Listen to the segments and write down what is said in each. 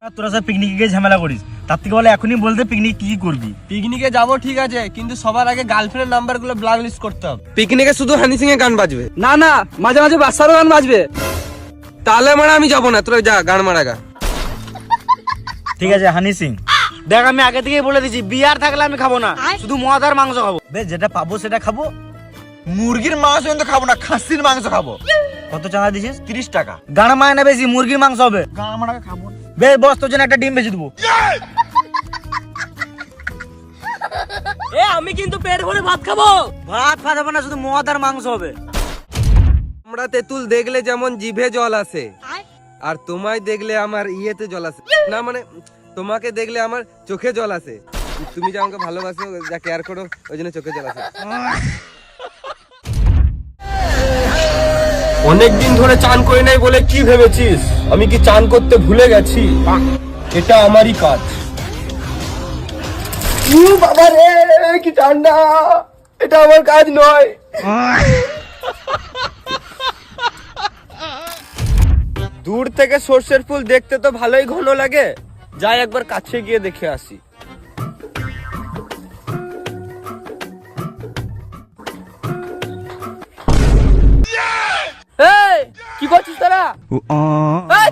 তোরা সব পিকনিকে গিয়ে ঝামেলা করিস, তার থেকে বলে এখনই বলতে পিকনিক কি করবি। পিকনিকে যাবো ঠিক আছে, কিন্তু সবার আগে গার্লফ্রেন্ডের নাম্বারগুলো ব্লক লিস্ট করতে হবে। পিকনিকে শুধু হানি সিং এর গান বাজবে না না, মাঝে মাঝে বাচ্চারও গান বাজবে। তাহলে মানে আমি যাবো না, তোরা যা গান মারা গা। ঠিক আছে হানি সিং, দেখ আমি আগে থেকেই বলে দিছি বিয়ার থাকলে আমি খাবো না, শুধু মদ আর মাংস খাবো। বেশ যেটা পাবো সেটা খাবো। মুরগির মাংস কিন্তু খাবো না, খাসির মাংস খাবো। কত চাঁদা দিছিস? 30 টাকা। গান মায় না বেশি, মুরগির মাংস হবে। গান মারাকে খাবো না। বেশ বস, তোর জন্য একটা ডিম বেঁচে দেবো। আমি কিন্তু পেট ভরে ভাত খাবো। ভাত খাবো না, শুধু মদ আর মাংস হবে। আমরা তেঁতুল দেখলে যেমন জিভে জল আসে, আর তোমায় দেখলে আমার ইয়েতে জল আসে না, মানে তোমাকে দেখলে আমার চোখে জল আসে। তুমি যে আমাকে ভালোবাসো, যা কেয়ার করো, ওই জন্য চোখে জল আসে। অনেকদিন ধরে চান করি নাই বলে কি ভেবেছিস আমি কি চান করতে ভুলে গেছি? এটা আমারই কাজ। বাবা রে, কি ঠান্ডা! এটা আমার কাজ নয়। দূর থেকে সর্ষের ফুল দেখতে তো ভালোই ঘন লাগে, যাই একবার কাছে গিয়ে দেখে আসি। কি করছিস তোরা?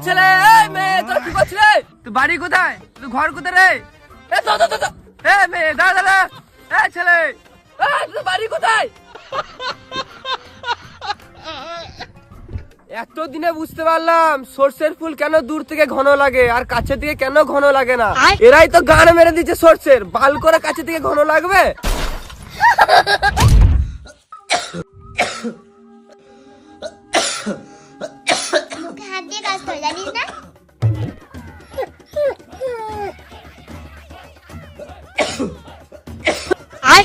ছেলে, মেয়ে, তোরা কি করছিস রে? তুই বাড়ি কোথায়? তুই ঘর কোথায় রে? মেয়ে, দাঁড়া। ছেলে, তুই বাড়ি কোথায়? এতদিনে বুঝতে পারলাম সর্ষের ফুল কেন দূর থেকে ঘন লাগে আর কাছে থেকে কেন ঘন লাগে না। এরাই তো গান মেরে দিচ্ছে সর্ষের, বাল করে কাছে থেকে ঘন লাগবে। মুখে হাত দিয়ে কাজ করে জানিস না? আয়